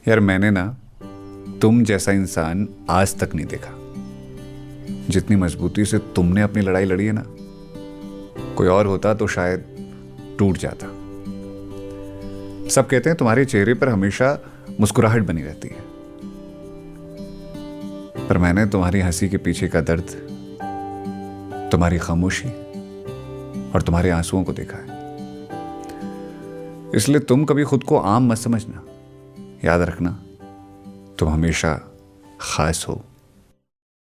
यार मैंने ना तुम जैसा इंसान आज तक नहीं देखा। जितनी मजबूती से तुमने अपनी लड़ाई लड़ी है ना, कोई और होता तो शायद टूट जाता। सब कहते हैं तुम्हारे चेहरे पर हमेशा मुस्कुराहट बनी रहती है, पर मैंने तुम्हारी हंसी के पीछे का दर्द, तुम्हारी खामोशी और तुम्हारे आंसुओं को देखा है। इसलिए तुम कभी खुद को आम मत समझना। याद रखना, तुम हमेशा खास हो।